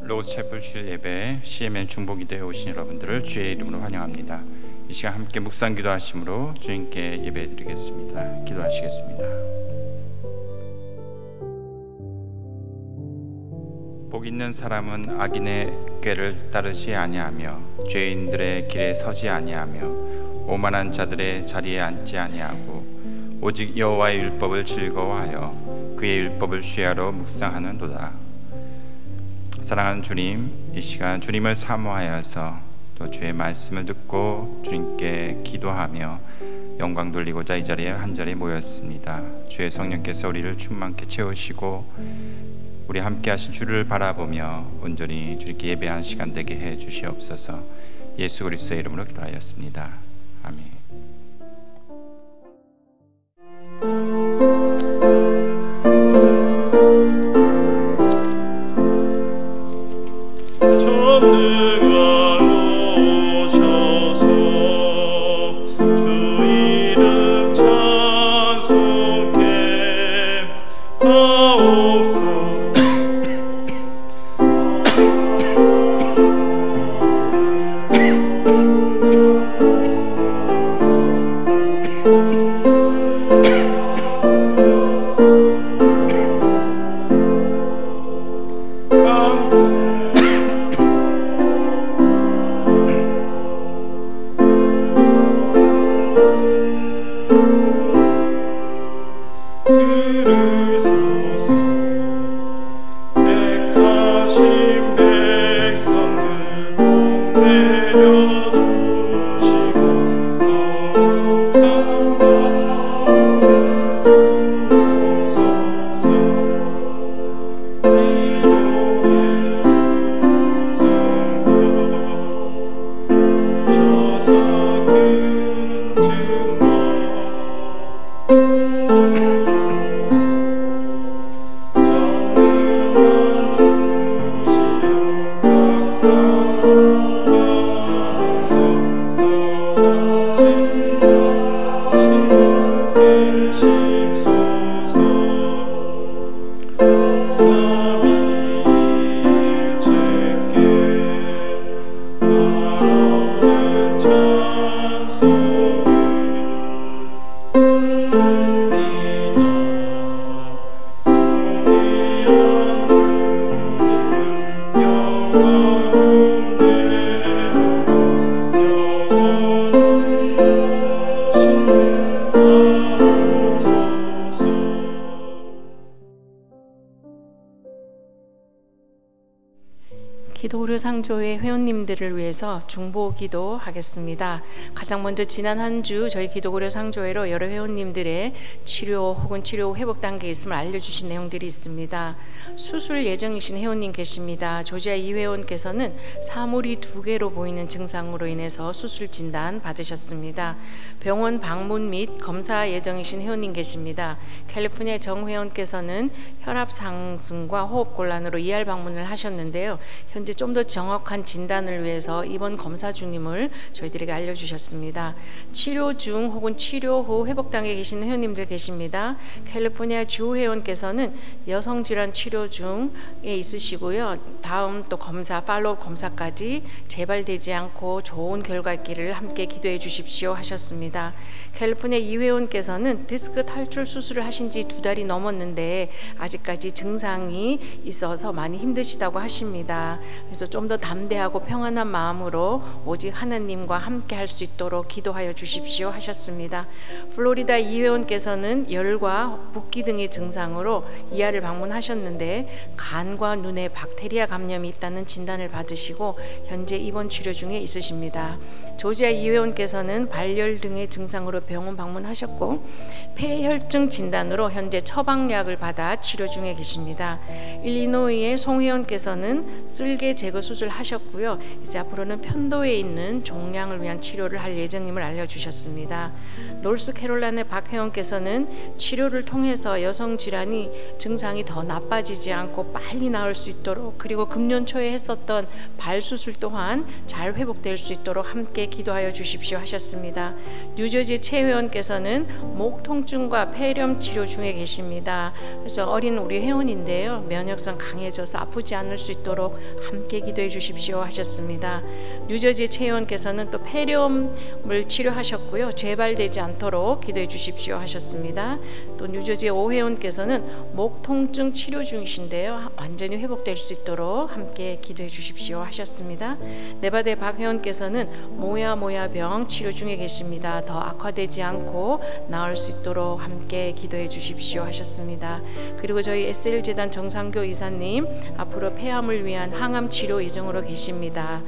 로고스 채플 주일 예배 CMN 중보기도에 오신 여러분들을 주의 이름으로 환영합니다. 이 시간 함께 묵상 기도하심으로 주님께 예배드리겠습니다. 기도하시겠습니다. 복 있는 사람은 악인의 꾀를 따르지 아니하며 죄인들의 길에 서지 아니하며 오만한 자들의 자리에 앉지 아니하고 오직 여호와의 율법을 즐거워하여 그의 율법을 쉬하러 묵상하는도다. 사랑하는 주님, 이 시간 주님을 사모하여서 또 주의 말씀을 듣고 주님께 기도하며 영광 돌리고자 이 자리에 한 자리에 모였습니다. 주의 성령께서 우리를 충만케 채우시고 우리 함께 하신 주를 바라보며 온전히 주님께 예배하는 시간 되게 해 주시옵소서. 예수 그리스도의 이름으로 기도하였습니다. 아멘. 기도의료 상조회 회원님들을 위해서 중보기도 하겠습니다. 가장 먼저 지난 한 주 저희 기도의료 상조회로 여러 회원님들의 치료 혹은 치료 회복 단계에 있음을 알려주신 내용들이 있습니다. 수술 예정이신 회원님 계십니다. 조지아 이 회원께서는 사물이 2개로 보이는 증상으로 인해서 수술 진단 받으셨습니다. 병원 방문 및 검사 예정이신 회원님 계십니다. 캘리포니아 정 회원께서는 혈압 상승과 호흡 곤란으로 ER 방문을 하셨는데요. 현재 좀 더 정확한 진단을 위해서 입원 검사 중임을 저희들에게 알려주셨습니다. 치료 중 혹은 치료 후 회복 단계에 계시는 회원님들 계십니다. 캘리포니아 주 회원께서는 여성질환 치료 중에 있으시고요. 다음 또 검사, 팔로우 검사까지 재발되지 않고 좋은 결과 있기를 함께 기도해 주십시오 하셨습니다. 캘리포니아 이 회원께서는 디스크 탈출 수술을 하신 지 2달이 넘었는데 아직까지 증상이 있어서 많이 힘드시다고 하십니다. 그래서 좀 더 담대하고 평안한 마음으로 오직 하나님과 함께 할 수 있도록 기도하여 주십시오 하셨습니다. 플로리다 이 회원께서는 열과 붓기 등의 증상으로 ER을 방문하셨는데 간과 눈에 박테리아 감염이 있다는 진단을 받으시고 현재 입원 치료 중에 있으십니다. 조지아 이 회원께서는 발열 등의 증상으로 병원 방문하셨고 폐혈증 진단으로 현재 처방약을 받아 치료 중에 계십니다. 일리노이의 송 회원께서는 쓸개 제거 수술하셨고요. 이제 앞으로는 편도에 있는 종양을 위한 치료를 할 예정임을 알려주셨습니다. 노스캐롤라이나 박회원께서는 치료를 통해서 여성 질환이 증상이 더 나빠지지 않고 빨리 나을 수 있도록, 그리고 금년 초에 했었던 발 수술 또한 잘 회복될 수 있도록 함께 기도하여 주십시오 하셨습니다. 뉴저지 최 회원께서는 목 통증과 폐렴 치료 중에 계십니다. 그래서 어린 우리 회원인데요, 면역성 강해져서 아프지 않을 수 있도록 함께 기도해 주십시오 하셨습니다. 뉴저지 최 회원께서는 또 폐렴을 치료하셨고요, 재발되지 않도록 기도해 주십시오 하셨습니다. 또 뉴저지 오 회원께서는 목 통증 치료 중이신데요, 완전히 회복될 수 있도록 함께 기도해 주십시오 하셨습니다. 네바다의 박 회원께서는 모야모야병 치료 중에 계십니다. 더 악화되지 않고 나을 수 있도록 함께 기도해 주십시오 하셨습니다. 그리고 저희 SL재단 정상교 이사님 앞으로 폐암을 위한 항암 치료 예정으로 계십니다.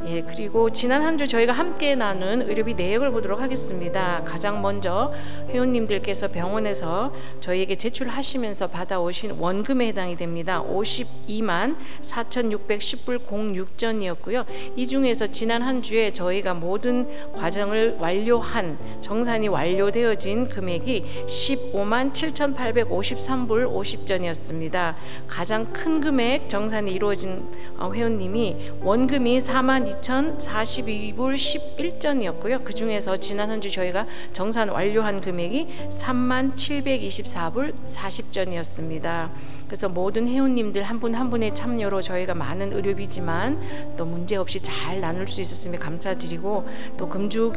예, 그리고 지난 한 주 저희가 함께 나눈 의료비 내역을 보도록 하겠습니다. 가장 먼저 회원님들께서 병원에서 저희에게 제출하시면서 받아오신 원금에 해당이 됩니다. 52만 4,610불 06전이었고요. 이 중에서 지난 한 주에 저희가 모든 과정을 완료한, 정산이 완료되어진 금액이 15만 7,853불 50전이었습니다. 가장 큰 금액 정산이 이루어진 회원님이 원금이 4만 2,042불 11전이었고요. 그 중에서 지난 한 주 저희가 정산 완료한 금액이 3만 724불 40전이었습니다. 그래서 모든 회원님들 한 분 한 분의 참여로 저희가 많은 의료비지만 또 문제없이 잘 나눌 수 있었음에 감사드리고, 또 금주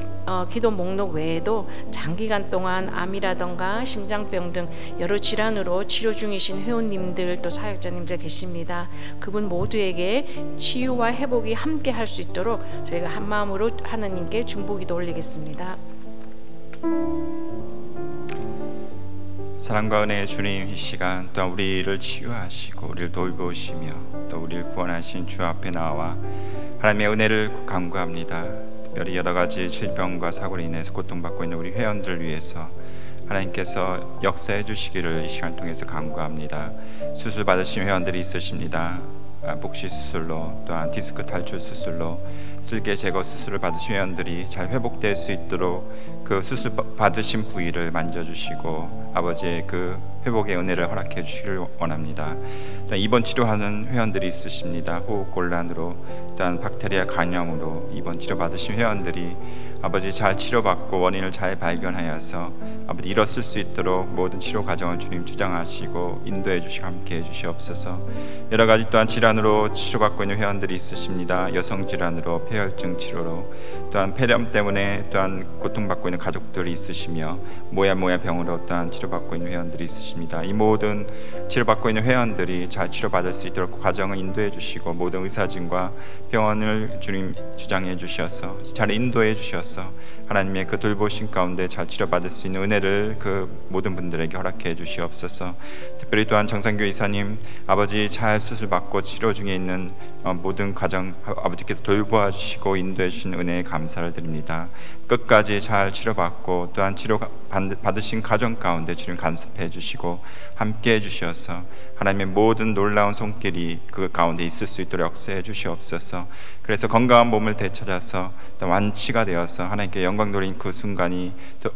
기도 목록 외에도 장기간 동안 암이라던가 심장병 등 여러 질환으로 치료 중이신 회원님들, 또 사역자님들 계십니다. 그분 모두에게 치유와 회복이 함께 할 수 있도록 저희가 한 마음으로 하나님께 중보기도 올리겠습니다. 사랑과 은혜의 주님, 이 시간 또한 우리를 치유하시고 우리를 돌보시며 또 우리를 구원하신 주 앞에 나와 하나님의 은혜를 간구합니다. 특별히 여러 가지 질병과 사고로 인해서 고통받고 있는 우리 회원들을 위해서 하나님께서 역사해 주시기를 이 시간 통해서 간구합니다. 수술 받으신 회원들이 있으십니다. 복시 수술로, 또한 디스크 탈출 수술로, 쓸개 제거 수술을 받으신 회원들이 잘 회복될 수 있도록 그 수술 받으신 부위를 만져주시고 아버지의 그 회복의 은혜를 허락해 주시기를 원합니다. 입원 치료하는 회원들이 있으십니다. 호흡곤란으로, 또한 박테리아 감염으로 입원 치료 받으신 회원들이 아버지 잘 치료받고 원인을 잘 발견하여서 아버지 일었을 수 있도록 모든 치료 과정을 주님 주장하시고 인도해 주시고 함께 해 주시옵소서. 여러 가지 또한 질환으로 치료받고 있는 회원들이 있으십니다. 여성 질환으로, 폐혈증 치료로, 또한 폐렴 때문에 또한 고통받고 있는 가족들이 있으시며 모야모야 병으로 또한 치료받고 있는 회원들이 있으십니다. 이 모든 치료받고 있는 회원들이 잘 치료받을 수 있도록 그 과정을 인도해 주시고 모든 의사진과 병원을 주님 주장해 주셔서 잘 인도해 주셔서 하나님의 그 돌보신 가운데 잘 치료받을 수 있는 은혜를 그 모든 분들에게 허락해 주시옵소서. 특별히 또한 정상교 이사님 아버지 잘 수술받고 치료 중에 있는 모든 가정 아버지께서 돌보아 주시고 인도해 주신 은혜에 감사를 드립니다. 끝까지 잘 치료받고 또한 치료 받으신 가정 가운데 주님 간섭해 주시고 함께 해 주셔서 하나님의 모든 놀라운 손길이 그 가운데 있을 수 있도록 역사해 주시옵소서. 그래서 건강한 몸을 되찾아서 완치가 되어서 하나님께 영광 돌린 그 순간이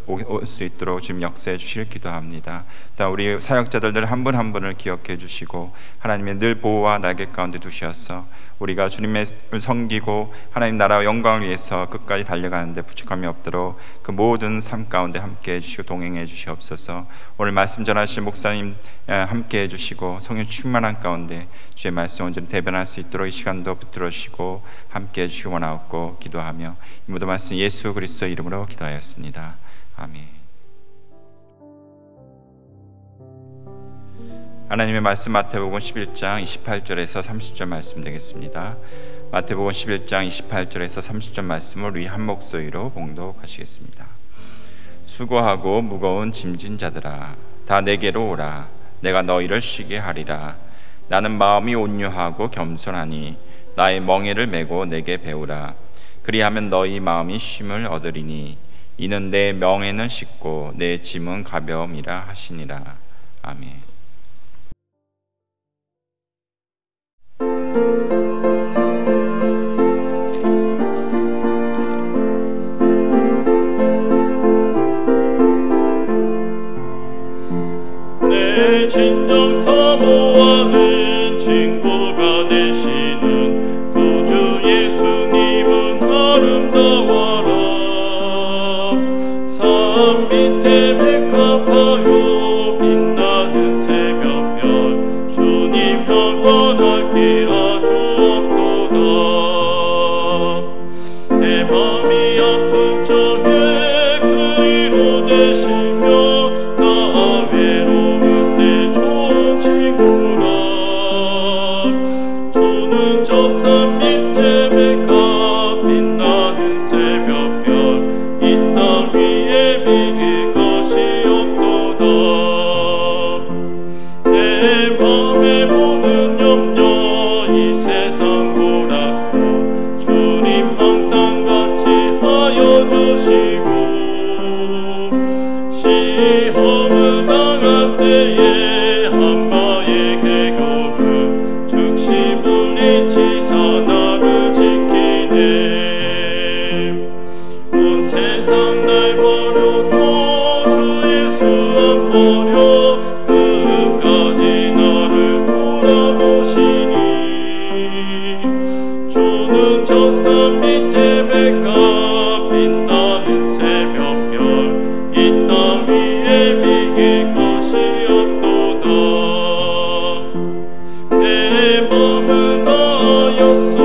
올 수 있도록 주님 역사해 주시길 기도합니다. 또 우리 사역자들 한 분 한 분을 기억해 주시고 하나님의 늘 보호와 날개 가운데 두셔서 우리가 주님을 섬기고 하나님 나라와 영광을 위해서 끝까지 달려가는데 부족함이 없도록 그 모든 삶 가운데 함께 해주시고 동행해 주시옵소서. 오늘 말씀 전하신 목사님 함께 해주시고 성령 충만한 가운데 주의 말씀 온전히 대변할 수 있도록 이 시간도 붙들어 주시고 함께 해주시기 원하옵고 기도하며 이 모든 말씀 예수 그리스도의 이름으로 기도하였습니다. 아멘. 하나님의 말씀 마태복음 11장 28절에서 30절 말씀 되겠습니다. 마태복음 11장 28절에서 30절 말씀을 우리 한 목소리로 봉독하시겠습니다. 수고하고 무거운 짐진 자들아 다 내게로 오라. 내가 너희를 쉬게 하리라. 나는 마음이 온유하고 겸손하니 나의 멍에를 메고 내게 배우라. 그리하면 너희 마음이 쉼을 얻으리니 이는 내 멍에는 쉽고 내 짐은 가벼움이라 하시니라. 아멘. 선할 길 아주 없도다. 내 맘이 아픈 적에 그리로 되시며 나 외로울 때 좋은 친구라. 주는 적산 밑에 백합 빛나는 새벽별 이 땅 위에 비길 것이 없도다. 내 맘의 모든 염려 이 세상 고락고 주님 항상 같이 하여 주시고 시험을 당할 때에 한마의 계급을 즉시 물리치사 나를 지키네. 온 세상 날 버려도 주 예수 안 버려 끝까지 나를 돌아보시니. 주는 적산 밑에 백합 빛나는 새벽별 이 땅 위에 비길 것이 없도다. 내 맘은 나였어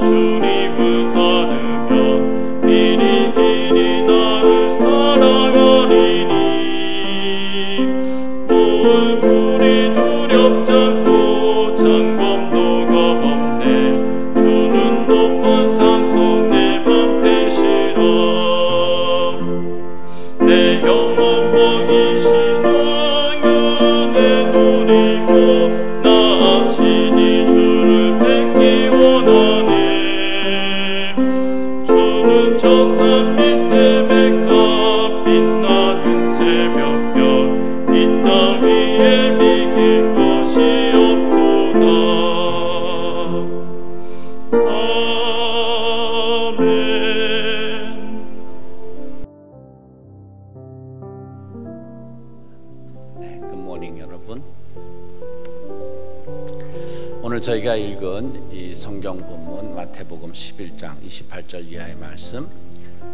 주님을 따르며 길이 길이 나를 사랑하리니. 얼굴이 두렵지 않고 장검도가 없네. 주는 높은 산속 내 맘 되시라. 내 영혼 먹이시는 은혜 누리고 나 친히 주를 뵙기 원하네. 주는 적산 밑에 백합 빛나는 새벽별 이 땅 위에 비길 것이 없도다. 아멘. 네, 굿모닝 여러분. 오늘 저희가 읽은 이 성경 본문 마태복음 11장 28절 이하의 말씀,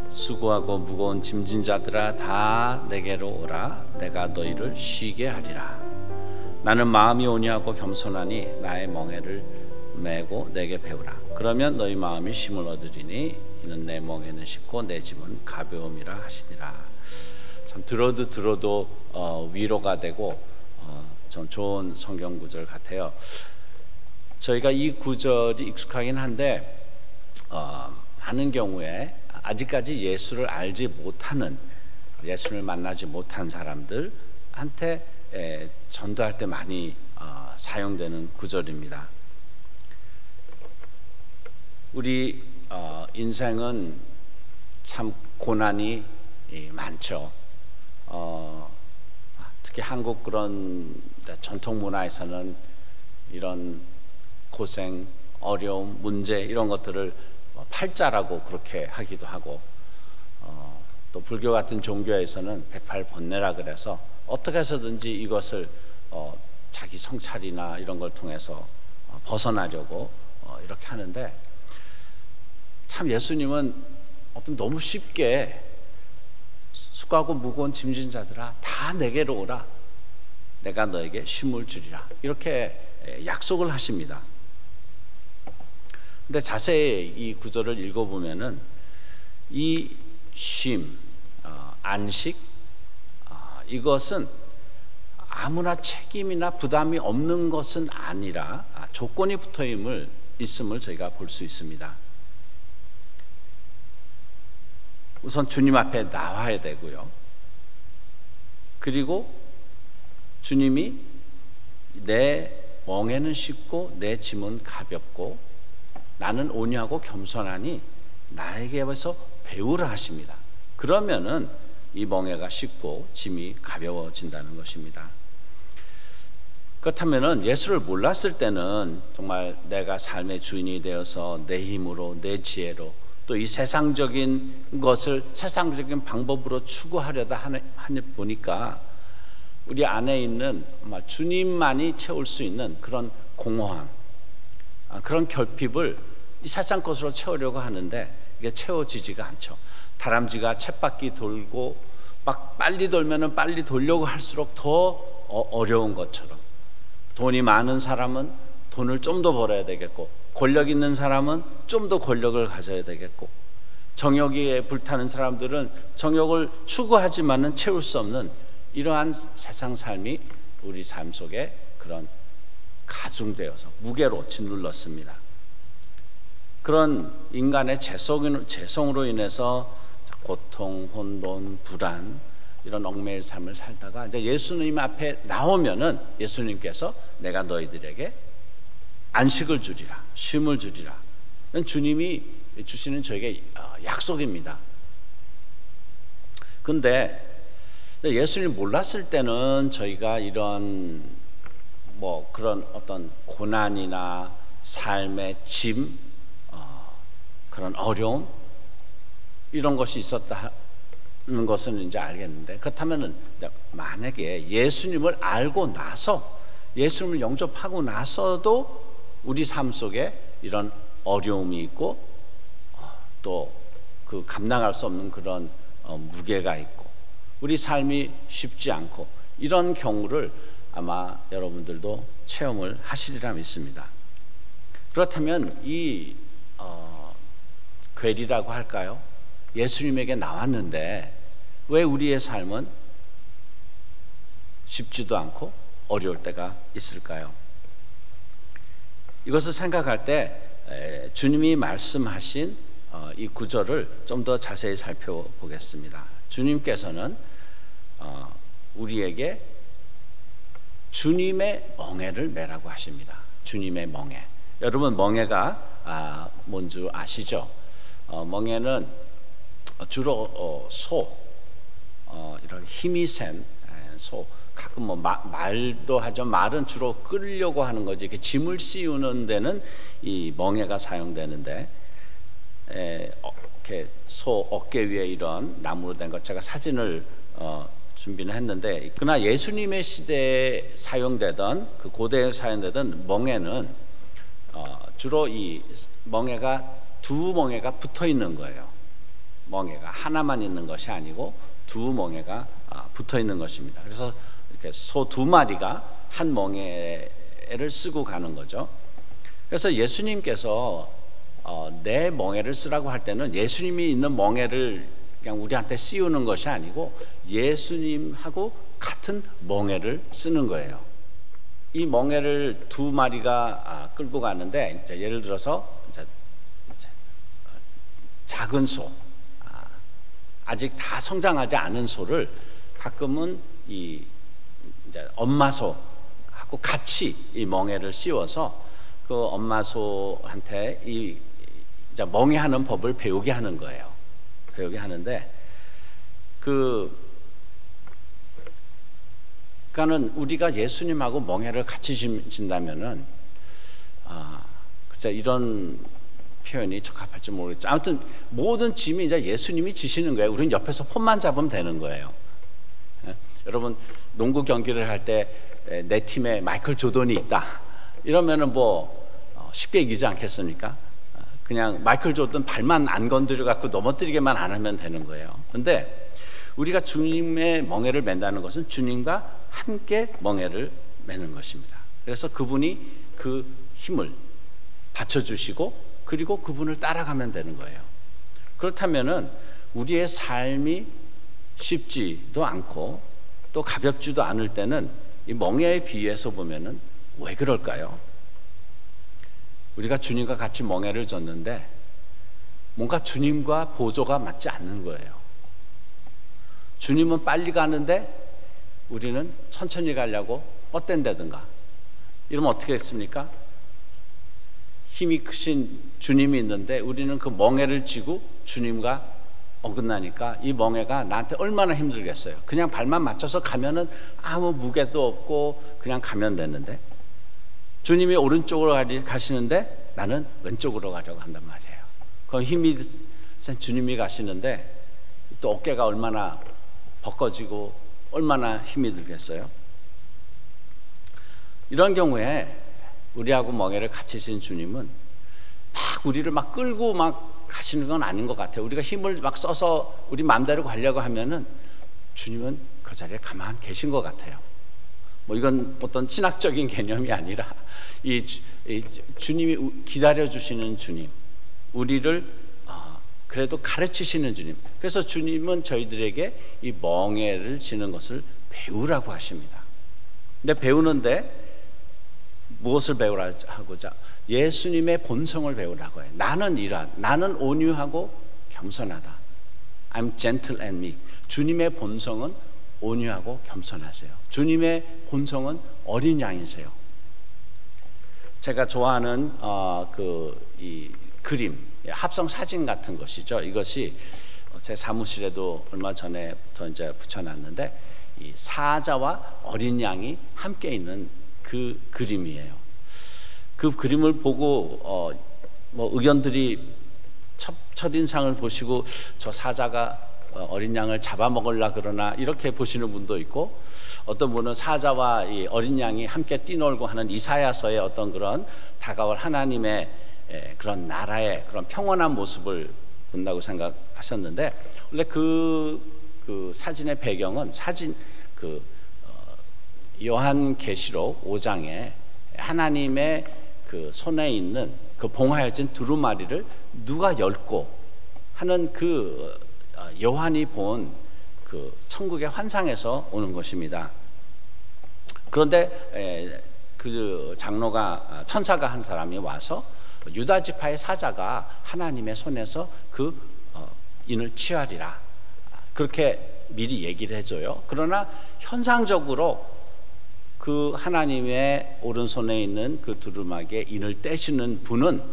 수고하고 무거운 짐진 자들아 다 내게로 오라 내가 너희를 쉬게 하리라. 나는 마음이 온유하고 겸손하니 나의 멍에를 메고 내게 배우라. 그러면 너희 마음이 쉼을 얻으리니 이는 내 멍에는 쉽고 내 짐은 가벼움이라 하시니라. 참 들어도 위로가 되고 좀 좋은 성경 구절 같아요. 저희가 이 구절이 익숙하긴 한데 많은 경우에 아직까지 예수를 알지 못하는, 예수를 만나지 못한 사람들한테 전도할 때 많이 사용되는 구절입니다. 우리 인생은 참 고난이 많죠. 특히 한국 그런 전통 문화에서는 이런 고생, 어려움, 문제 이런 것들을 팔자라고 그렇게 하기도 하고, 또 불교 같은 종교에서는 108번뇌라 그래서 어떻게 해서든지 이것을 자기 성찰이나 이런 걸 통해서 벗어나려고 이렇게 하는데, 참 예수님은 너무 쉽게 수고하고 무거운 짐진 자들아 다 내게로 오라 내가 너에게 쉼을 주리라 이렇게 약속을 하십니다. 근데 자세히 이 구절을 읽어보면은 이 쉼, 안식, 이것은 아무나 책임이나 부담이 없는 것은 아니라 조건이 붙어 있음을 저희가 볼 수 있습니다. 우선 주님 앞에 나와야 되고요. 그리고 주님이 내 멍에는 쉽고 내 짐은 가볍고 나는 온유하고 겸손하니 나에게서 배우라 하십니다. 그러면은 이 멍에가 쉽고 짐이 가벼워진다는 것입니다. 그렇다면은 예수를 몰랐을 때는 정말 내가 삶의 주인이 되어서 내 힘으로 내 지혜로 또 이 세상적인 것을 세상적인 방법으로 추구하려다 하니 보니까 우리 안에 있는 주님만이 채울 수 있는 그런 공허함, 그런 결핍을 이 세상 것으로 채우려고 하는데 이게 채워지지가 않죠. 다람쥐가 쳇바퀴 돌고 막 빨리 돌면은 빨리 돌려고 할수록 더 어려운 것처럼, 돈이 많은 사람은 돈을 좀 더 벌어야 되겠고, 권력 있는 사람은 좀 더 권력을 가져야 되겠고, 정욕에 불타는 사람들은 정욕을 추구하지만은 채울 수 없는 이러한 세상 삶이 우리 삶 속에 그런 가중되어서 무게로 짓눌렀습니다. 그런 인간의 죄성으로 인해서 고통, 혼돈, 불안, 이런 얽매일 삶을 살다가 이제 예수님 앞에 나오면은 예수님께서 내가 너희들에게 안식을 주리라, 쉼을 주리라. 주님이 주시는 저에게 약속입니다. 근데 예수님 몰랐을 때는 저희가 이런 그런 어떤 고난이나 삶의 짐, 그런 어려움, 이런 것이 있었다는 것은 이제 알겠는데, 그렇다면은 만약에 예수님을 알고 나서, 예수님을 영접하고 나서도 우리 삶 속에 이런 어려움이 있고 또 그 감당할 수 없는 그런 무게가 있고 우리 삶이 쉽지 않고, 이런 경우를 아마 여러분들도 체험을 하시리라 믿습니다. 그렇다면 이 괴리라고 할까요? 예수님에게 나왔는데 왜 우리의 삶은 쉽지도 않고 어려울 때가 있을까요? 이것을 생각할 때 주님이 말씀하신 이 구절을 좀 더 자세히 살펴보겠습니다. 주님께서는 우리에게 주님의 멍에를 매라고 하십니다. 주님의 멍에. 여러분, 멍에가 뭔지 아시죠? 멍에는 주로 소, 이런 힘이 센 소, 가끔 말도 하죠. 말은 주로 끌려고 하는 거지. 이렇게 짐을 씌우는 데는 이 멍에가 사용되는데, 이렇게 소 어깨 위에 이런 나무로 된 것, 제가 사진을 준비는 했는데, 그러나 예수님의 시대에 사용되던, 그 고대에 사용되던 멍에는 주로 이 멍에가 두 멍에가 붙어 있는 거예요. 멍에가 하나만 있는 것이 아니고 두 멍에가 붙어 있는 것입니다. 그래서 이렇게 소 두 마리가 한 멍에를 쓰고 가는 거죠. 그래서 예수님께서 내 멍에를 쓰라고 할 때는 예수님이 있는 멍에를 그냥 우리한테 씌우는 것이 아니고 예수님하고 같은 멍에를 쓰는 거예요. 이 멍에를 두 마리가 끌고 가는데, 이제 예를 들어서 이제 작은 소, 아직 다 성장하지 않은 소를 가끔은 이 이제 엄마 소하고 같이 이 멍에를 씌워서 그 엄마 소한테 이 이제 멍에하는 법을 배우게 하는 거예요. 배우게 하는데, 그러니까는 우리가 예수님하고 멍에를 같이 진다면은 글쎄 이런 표현이 적합할지 모르겠죠. 아무튼 모든 짐이 이제 예수님이 지시는 거예요. 우리는 옆에서 폰만 잡으면 되는 거예요. 여러분, 농구 경기를 할 때 내 팀에 마이클 조던이 있다 이러면은 쉽게 이기지 않겠습니까? 그냥 마이클 조던 발만 안 건드려 갖고 넘어뜨리게만 안 하면 되는 거예요. 근데 우리가 주님의 멍에를 맨다는 것은 주님과 함께 멍에를 매는 것입니다. 그래서 그분이 그 힘을 받쳐주시고 그리고 그분을 따라가면 되는 거예요. 그렇다면은 우리의 삶이 쉽지도 않고 또 가볍지도 않을 때는 이 멍에에 비유해서 보면은 왜 그럴까요? 우리가 주님과 같이 멍에를 졌는데 뭔가 주님과 보조가 맞지 않는 거예요. 주님은 빨리 가는데 우리는 천천히 가려고 뻗댄다든가 이러면 어떻게 했습니까? 힘이 크신 주님이 있는데 우리는 그 멍에를 쥐고 주님과 어긋나니까 이 멍에가 나한테 얼마나 힘들겠어요. 그냥 발만 맞춰서 가면은 아무 무게도 없고 그냥 가면 되는데, 주님이 오른쪽으로 가시는데 나는 왼쪽으로 가려고 한단 말이에요. 그 힘이 센 주님이 가시는데 또 어깨가 얼마나 벗겨지고 얼마나 힘이 들겠어요. 이런 경우에 우리하고 멍에를 같이 진 주님은 막 우리를 막 끌고 막 가시는 건 아닌 것 같아요. 우리가 힘을 막 써서 우리 마음대로 가려고 하면은 주님은 그 자리에 가만히 계신 것 같아요. 뭐 이건 어떤 신학적인 개념이 아니라 이 주님이 기다려 주시는 주님, 우리를 그래도 가르치시는 주님. 그래서 주님은 저희들에게 이 멍에를 지는 것을 배우라고 하십니다. 근데 배우는데 무엇을 배우라고자? 예수님의 본성을 배우라고 해요. 나는 온유하고 겸손하다. I'm gentle and meek. 주님의 본성은 온유하고 겸손하세요. 주님의 본성은 어린 양이세요. 제가 좋아하는 이 그림, 합성 사진 같은 것이죠. 이것이 제 사무실에도 얼마 전에부터 이제 붙여놨는데, 이 사자와 어린 양이 함께 있는 그 그림이에요. 그 그림을 보고 뭐 의견들이 첫인상을 보시고 저 사자가 어린 양을 잡아먹으려 그러나 이렇게 보시는 분도 있고, 어떤 분은 사자와 이 어린 양이 함께 뛰놀고 하는 이사야서의 어떤 그런 다가올 하나님의 그런 나라의 그런 평온한 모습을 본다고 생각하셨는데, 원래 그 사진의 배경은 요한계시록 5장에 하나님의 그 손에 있는 그 봉하여진 두루마리를 누가 열고 하는 그 요한이 본 그 천국의 환상에서 오는 것입니다. 그런데 그 천사가 한 사람이 와서 유다 지파의 사자가 하나님의 손에서 그 인을 취하리라, 그렇게 미리 얘기를 해줘요. 그러나 현상적으로 그 하나님의 오른손에 있는 그 두루마기에 인을 떼시는 분은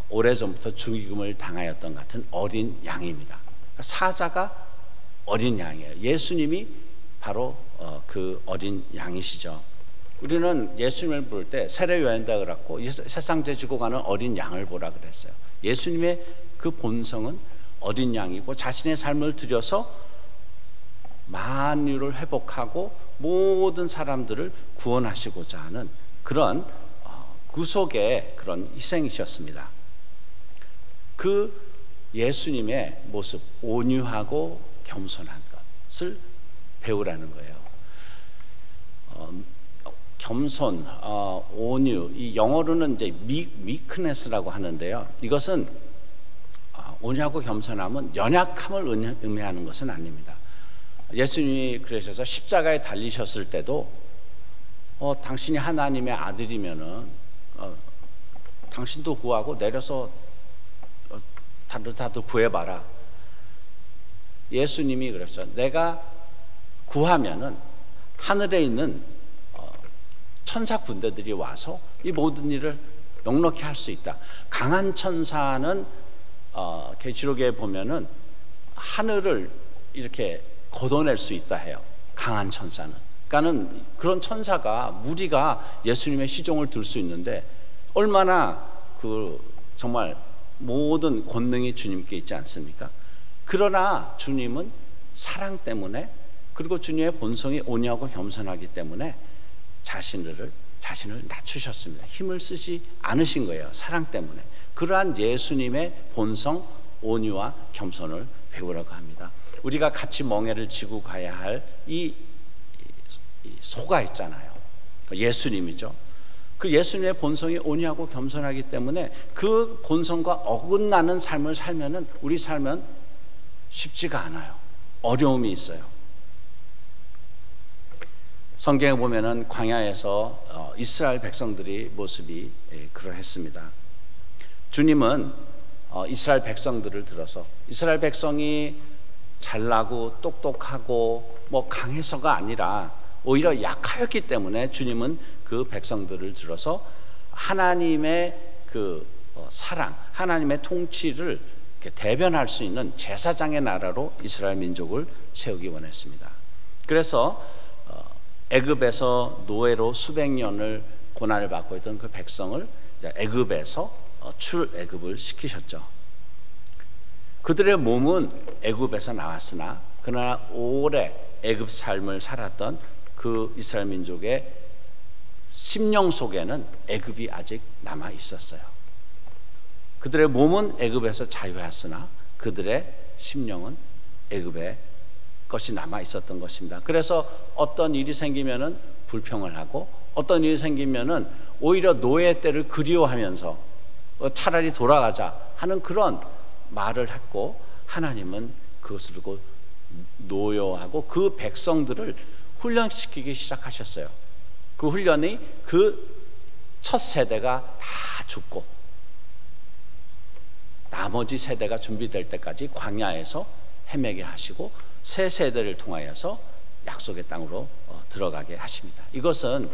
오래전부터 죽임을 당하였던 같은 어린 양입니다. 사자가 어린 양이에요. 예수님이 바로 그 어린 양이시죠. 우리는 예수님을 볼 때 세례요한다 그랬고, 세상 지고 가는 어린 양을 보라 그랬어요. 예수님의 그 본성은 어린 양이고, 자신의 삶을 들여서 만유를 회복하고 모든 사람들을 구원하시고자 하는 그런 구속의 그런 희생이셨습니다. 그 예수님의 모습, 온유하고 겸손한 것을 배우라는 거예요. 겸손, 온유, 이 영어로는 이제 meekness라고 하는데요. 이것은 온유하고 겸손함은 연약함을 의미하는 것은 아닙니다. 예수님이 그러셔서 십자가에 달리셨을 때도 당신이 하나님의 아들이면은 당신도 구하고 내려서 다들 구해봐라. 예수님이 그랬어요. 내가 구하면은 하늘에 있는 천사 군대들이 와서 이 모든 일을 넉넉히 할 수 있다. 강한 천사는 계시록에 보면은 하늘을 이렇게 걷어낼 수 있다 해요. 강한 천사는. 그러니까는 그런 천사가, 무리가 예수님의 시종을 들 수 있는데 얼마나 정말 모든 권능이 주님께 있지 않습니까? 그러나 주님은 사랑 때문에, 그리고 주님의 본성이 온유하고 겸손하기 때문에 자신을 낮추셨습니다. 힘을 쓰지 않으신 거예요. 사랑 때문에. 그러한 예수님의 본성, 온유와 겸손을 배우라고 합니다. 우리가 같이 멍에를 지고 가야 할 이 소가 있잖아요. 예수님이죠. 그 예수님의 본성이 온유하고 겸손하기 때문에 그 본성과 어긋나는 삶을 살면은 우리 삶은 쉽지가 않아요. 어려움이 있어요. 성경에 보면은 광야에서 이스라엘 백성들의 모습이 그러했습니다. 주님은 이스라엘 백성들을 들어서, 이스라엘 백성이 잘나고 똑똑하고 뭐 강해서가 아니라 오히려 약하였기 때문에 주님은 그 백성들을 들어서 하나님의 그 사랑, 하나님의 통치를 대변할 수 있는 제사장의 나라로 이스라엘 민족을 세우기 원했습니다. 그래서 애굽에서 노예로 수백 년을 고난을 받고 있던 그 백성을 애굽에서 출애굽을 시키셨죠. 그들의 몸은 애굽에서 나왔으나 그러나 오래 애굽 삶을 살았던 그 이스라엘 민족의 심령 속에는 애굽이 아직 남아 있었어요. 그들의 몸은 애굽에서 자유했으나 그들의 심령은 애굽의 것이 남아 있었던 것입니다. 그래서 어떤 일이 생기면은 불평을 하고 어떤 일이 생기면은 오히려 노예 때를 그리워하면서 차라리 돌아가자 하는 그런 말을 했고, 하나님은 그것을 두고 노여하고 그 백성들을 훈련시키기 시작하셨어요. 그 훈련이 그 첫 세대가 다 죽고 나머지 세대가 준비될 때까지 광야에서 헤매게 하시고 새 세대를 통하여서 약속의 땅으로 들어가게 하십니다. 이것은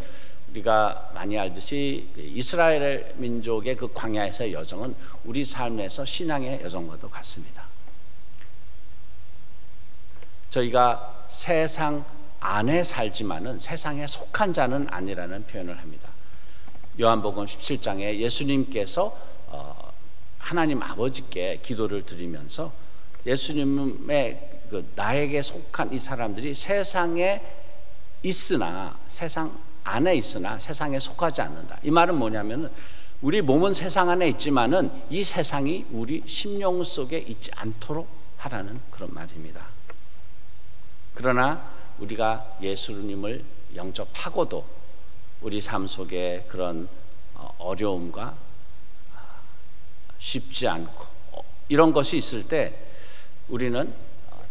우리가 많이 알듯이 이스라엘 민족의 그 광야에서의 여정은 우리 삶에서 신앙의 여정과도 같습니다. 저희가 세상 안에 살지만은 세상에 속한 자는 아니라는 표현을 합니다. 요한복음 17장에 예수님께서 하나님 아버지께 기도를 드리면서 예수님의 나에게 속한 이 사람들이 세상에 있으나 세상 안에 있으나 세상에 속하지 않는다. 이 말은 뭐냐면은 우리 몸은 세상 안에 있지만은 이 세상이 우리 심령 속에 있지 않도록 하라는 그런 말입니다. 그러나 우리가 예수님을 영접하고도 우리 삶 속에 그런 어려움과 쉽지 않고 이런 것이 있을 때 우리는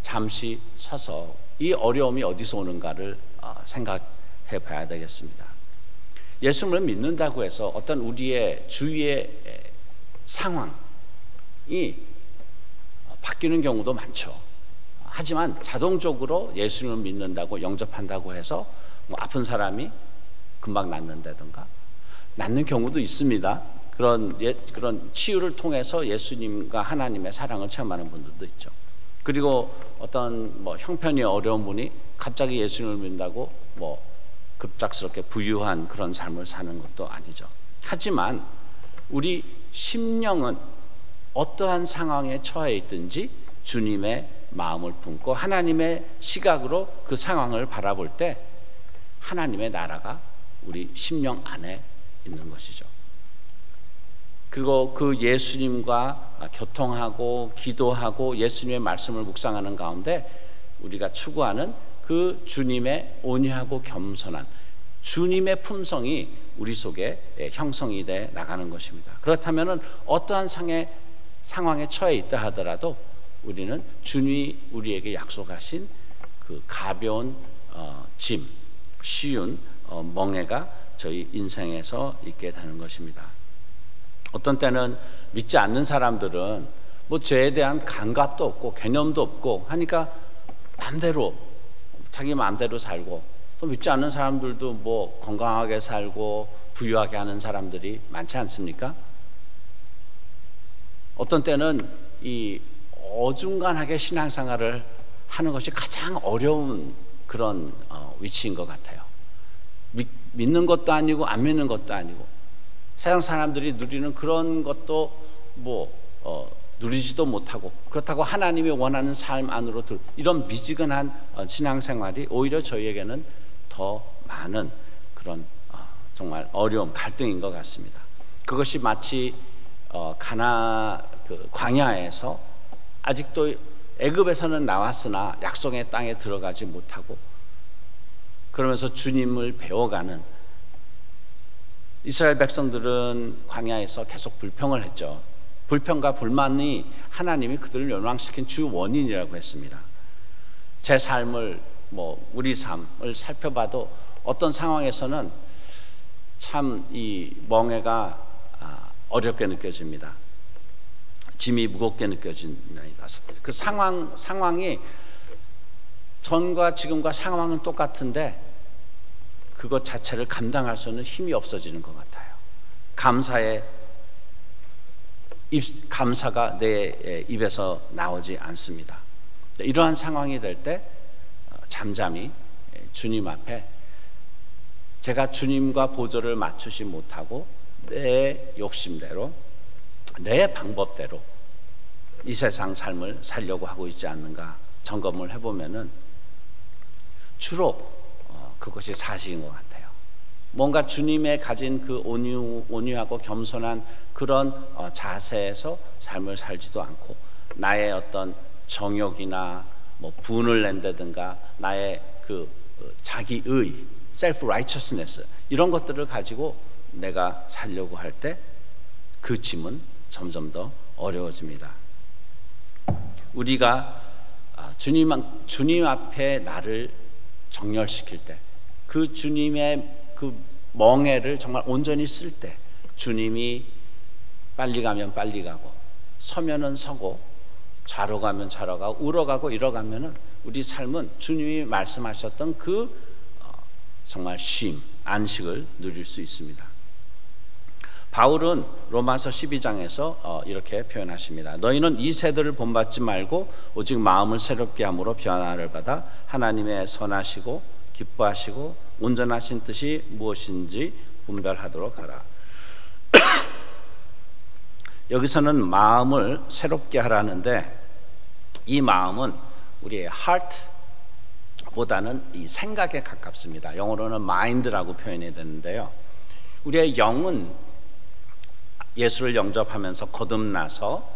잠시 서서 이 어려움이 어디서 오는가를 생각해 봐야 되겠습니다. 예수님을 믿는다고 해서 어떤 우리의 주위의 상황이 바뀌는 경우도 많죠. 하지만 자동적으로 예수님을 믿는다고 영접한다고 해서 뭐 아픈 사람이 금방 낫는다든가 낫는 경우도 있습니다. 그런 치유를 통해서 예수님과 하나님의 사랑을 체험하는 분들도 있죠. 그리고 어떤 뭐 형편이 어려운 분이 갑자기 예수님을 믿는다고 뭐 급작스럽게 부유한 그런 삶을 사는 것도 아니죠. 하지만 우리 심령은 어떠한 상황에 처해 있든지 주님의 마음을 품고 하나님의 시각으로 그 상황을 바라볼 때 하나님의 나라가 우리 심령 안에 있는 것이죠. 그리고 그 예수님과 교통하고 기도하고 예수님의 말씀을 묵상하는 가운데 우리가 추구하는 그 주님의 온유하고 겸손한 주님의 품성이 우리 속에 형성이 돼 나가는 것입니다. 그렇다면 어떠한 상황에 처해 있다 하더라도 우리는 주님이 우리에게 약속하신 그 가벼운 짐, 쉬운 멍에가 저희 인생에서 있게 되는 것입니다. 어떤 때는 믿지 않는 사람들은 뭐 죄에 대한 감각도 없고 개념도 없고 하니까 마음대로 자기 마음대로 살고, 또 믿지 않는 사람들도 뭐 건강하게 살고 부유하게 하는 사람들이 많지 않습니까? 어떤 때는 이 어중간하게 신앙생활을 하는 것이 가장 어려운 그런 위치인 것 같아요. 믿는 것도 아니고 안 믿는 것도 아니고 세상 사람들이 누리는 그런 것도 누리지도 못하고, 그렇다고 하나님이 원하는 삶 안으로 이런 미지근한 신앙생활이 오히려 저희에게는 더 많은 그런 정말 어려움, 갈등인 것 같습니다. 그것이 마치 광야에서 아직도 애굽에서는 나왔으나 약속의 땅에 들어가지 못하고 그러면서 주님을 배워가는 이스라엘 백성들은 광야에서 계속 불평을 했죠. 불평과 불만이 하나님이 그들을 멸망시킨 주 원인이라고 했습니다. 제 삶을 우리 삶을 살펴봐도 어떤 상황에서는 참 이 멍에가 어렵게 느껴집니다. 짐이 무겁게 느껴집니다. 그 상황이 전과 지금과 상황은 똑같은데 그것 자체를 감당할 수 있는 힘이 없어지는 것 같아요. 감사가 내 입에서 나오지 않습니다. 이러한 상황이 될 때 잠잠히 주님 앞에 제가 주님과 보조를 맞추지 못하고 내 욕심대로 내 방법대로 이 세상 삶을 살려고 하고 있지 않는가 점검을 해보면은 주로 그것이 사실인 것 같아요. 뭔가 주님의 가진 그 온유하고 겸손한 그런 자세에서 삶을 살지도 않고 나의 어떤 정욕이나 분을 낸다든가 나의 그 자기의 self righteousness 이런 것들을 가지고 내가 살려고 할 때 그 짐은 점점 더 어려워집니다. 우리가 주님 앞에 나를 정렬시킬 때, 그 주님의 그 멍에를 정말 온전히 쓸 때, 주님이 빨리 가면 빨리 가고, 서면은 서고, 좌로 가면 좌로 가고, 우로 가고 이러 가면은 우리 삶은 주님이 말씀하셨던 그 정말 쉼, 안식을 누릴 수 있습니다. 바울은 로마서 12장에서 이렇게 표현하십니다. 너희는 이 세대를 본받지 말고 오직 마음을 새롭게 함으로 변화를 받아 하나님의 선하시고 기뻐하시고 온전하신 뜻이 무엇인지 분별하도록 하라. 여기서는 마음을 새롭게 하라는데, 이 마음은 우리의 heart보다는 이 생각에 가깝습니다. 영어로는 mind라고 표현이 되는데요. 우리의 영은 예수를 영접하면서 거듭나서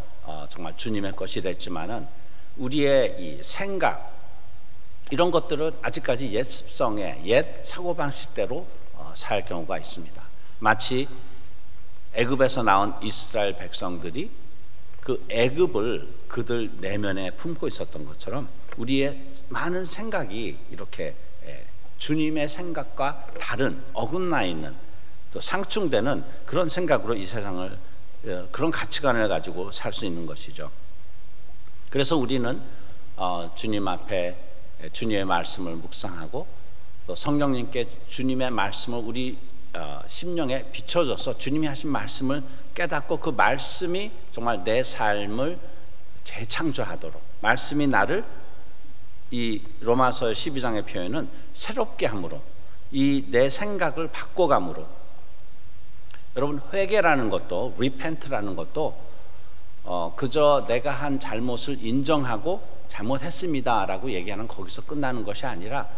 정말 주님의 것이 됐지만은 우리의 이 생각, 이런 것들은 아직까지 옛 습성에, 옛 사고방식대로 살 경우가 있습니다. 마치 애굽에서 나온 이스라엘 백성들이 그 애굽을 그들 내면에 품고 있었던 것처럼 우리의 많은 생각이 이렇게 주님의 생각과 다른, 어긋나 있는, 또 상충되는 그런 생각으로 이 세상을, 그런 가치관을 가지고 살 수 있는 것이죠. 그래서 우리는 주님 앞에 주님의 말씀을 묵상하고, 또 성령님께 주님의 말씀을 우리 심령에 비춰줘서 주님이 하신 말씀을 깨닫고, 그 말씀이 정말 내 삶을 재창조하도록, 말씀이 나를, 이 로마서 12장의 표현은 새롭게 함으로, 이 내 생각을 바꿔감으로. 여러분, 회개라는 것도, repent라는 것도 그저 내가 한 잘못을 인정하고 잘못했습니다 라고 얘기하는 거기서 끝나는 것이 아니라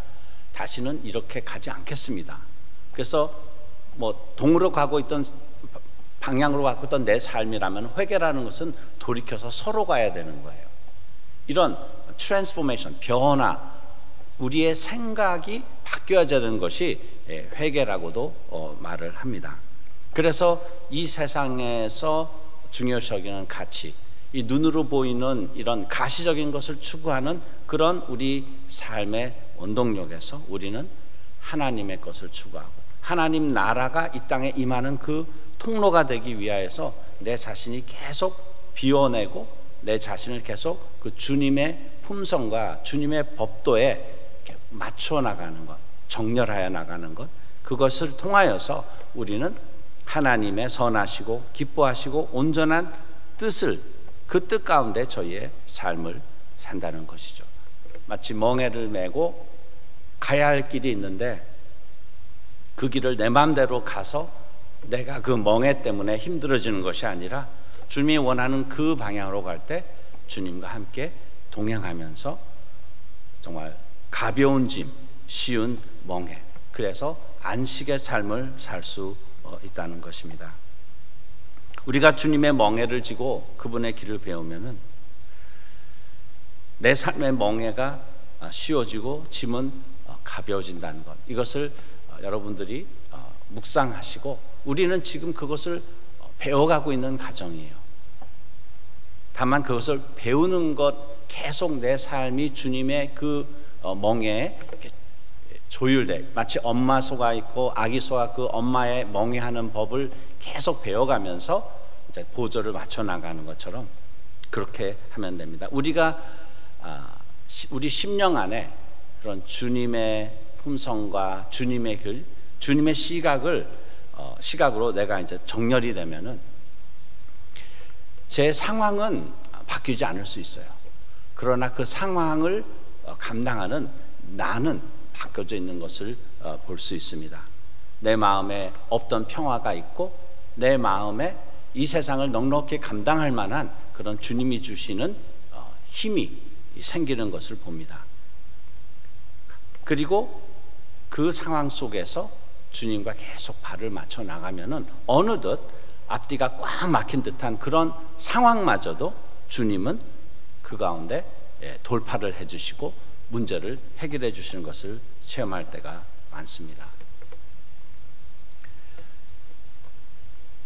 다시는 이렇게 가지 않겠습니다. 그래서 뭐 동으로 가고 있던, 방향으로 가고 있던 내 삶이라면 회개라는 것은 돌이켜서 서로 가야 되는 거예요. 이런 트랜스포메이션, 변화, 우리의 생각이 바뀌어야 되는 것이 회개라고도 말을 합니다. 그래서 이 세상에서 중요시 여기는 가치, 이 눈으로 보이는 이런 가시적인 것을 추구하는 그런 우리 삶의 원동력에서 우리는 하나님의 것을 추구하고, 하나님 나라가 이 땅에 임하는 그 통로가 되기 위하여서 내 자신이 계속 비워내고, 내 자신을 계속 그 주님의 품성과 주님의 법도에 맞춰 나가는 것, 정렬하여 나가는 것, 그것을 통하여서 우리는 하나님의 선하시고 기뻐하시고 온전한 뜻을, 그 뜻 가운데 저희의 삶을 산다는 것이죠. 마치 멍에를 메고 가야 할 길이 있는데 그 길을 내 마음대로 가서 내가 그 멍에 때문에 힘들어지는 것이 아니라 주님이 원하는 그 방향으로 갈 때 주님과 함께 동행하면서 정말 가벼운 짐, 쉬운 멍에, 그래서 안식의 삶을 살 수 있다는 것입니다. 우리가 주님의 멍에를 지고 그분의 길을 배우면은 내 삶의 멍에가 쉬워지고 짐은 가벼워진다는 것, 이것을 여러분들이 묵상하시고, 우리는 지금 그것을 배워가고 있는 과정이에요. 다만 그것을 배우는 것, 계속 내 삶이 주님의 그 멍에에 조율돼, 마치 엄마 소가 있고 아기 소가 그 엄마의 멍에하는 법을 계속 배워가면서 이제 보조를 맞춰 나가는 것처럼 그렇게 하면 됩니다. 우리가 우리 심령 안에 그런 주님의 품성과 주님의 글, 주님의 시각으로 내가 이제 정렬이 되면은 제 상황은 바뀌지 않을 수 있어요. 그러나 그 상황을 감당하는 나는 바뀌어져 있는 것을 볼 수 있습니다. 내 마음에 없던 평화가 있고, 내 마음에 이 세상을 넉넉히 감당할 만한 그런 주님이 주시는 힘이 생기는 것을 봅니다. 그리고 그 상황 속에서 주님과 계속 발을 맞춰 나가면은 어느덧 앞뒤가 꽉 막힌 듯한 그런 상황마저도 주님은 그 가운데 돌파를 해주시고 문제를 해결해 주시는 것을 체험할 때가 많습니다.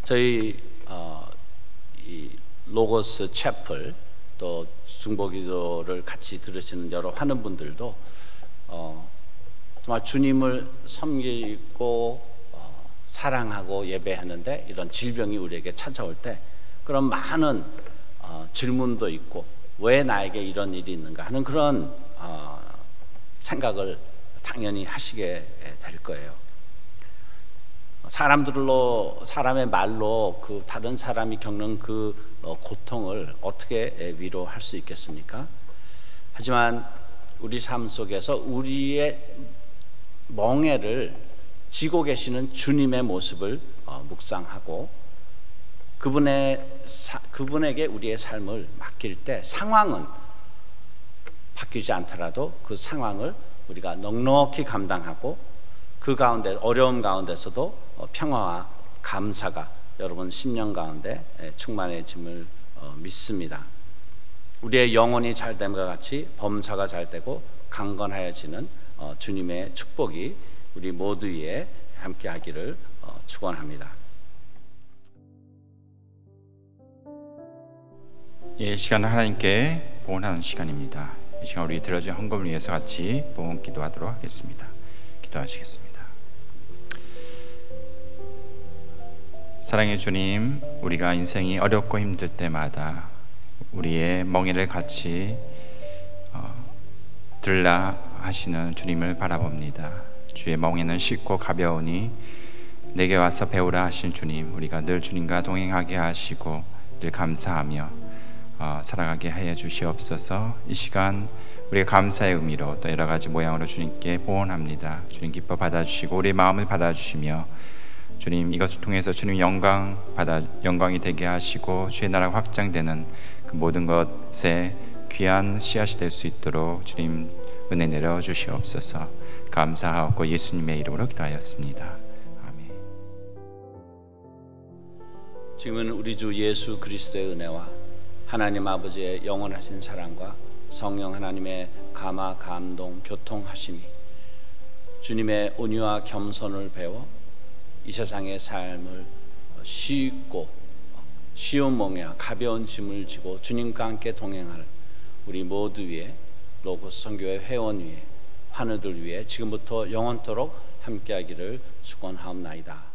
저희 이 로고스 채플 또 중보기도를 같이 들으시는 여러 환우분들도 정말 주님을 섬기고 사랑하고 예배하는데 이런 질병이 우리에게 찾아올 때 그런 많은 질문도 있고 왜 나에게 이런 일이 있는가 하는 그런 생각을 당연히 하시게 될 거예요. 사람의 말로 그 다른 사람이 겪는 그 고통을 어떻게 위로할 수 있겠습니까? 하지만 우리 삶 속에서 우리의 멍에를 지고 계시는 주님의 모습을 묵상하고 그분에게 우리의 삶을 맡길 때 상황은 바뀌지 않더라도 그 상황을 우리가 넉넉히 감당하고 그 가운데 어려움 가운데서도 평화와 감사가 여러분 심령 가운데 충만해짐을 믿습니다. 우리의 영혼이 잘됨과 같이 범사가 잘되고 강건하여지는 주님의 축복이 우리 모두 위에 함께하기를 축원합니다. 이 시간은 하나님께 보온하는 시간입니다. 이 시간 우리 들어진 헌금을 위해서 같이 보온 기도하도록 하겠습니다. 기도하시겠습니다. 사랑의 주님, 우리가 인생이 어렵고 힘들 때마다 우리의 멍에를 같이 들라 하시는 주님을 바라봅니다. 주의 멍에는 쉽고 가벼우니 내게 와서 배우라 하신 주님, 우리가 늘 주님과 동행하게 하시고 늘 감사하며 살아가게 하여 주시옵소서. 이 시간 우리가 감사의 의미로 또 여러 가지 모양으로 주님께 보온합니다. 주님 기뻐 받아주시고 우리의 마음을 받아주시며 주님 이것을 통해서 주님 영광이 되게 하시고 주의 나라가 확장되는 그 모든 것에 귀한 씨앗이 될 수 있도록 주님 은혜 내려 주시옵소서. 감사하고 예수님의 이름으로 기도하였습니다. 아멘. 지금은 우리 주 예수 그리스도의 은혜와 하나님 아버지의 영원하신 사랑과 성령 하나님의 감화 감동 교통하심이 주님의 온유와 겸손을 배워 이 세상의 삶을 쉽고 쉬운 멍에와 가벼운 짐을 지고 주님과 함께 동행할 우리 모두 위에 로고스 선교회 회원 위에 환우들 위에 지금부터 영원토록 함께하기를 축원하옵나이다.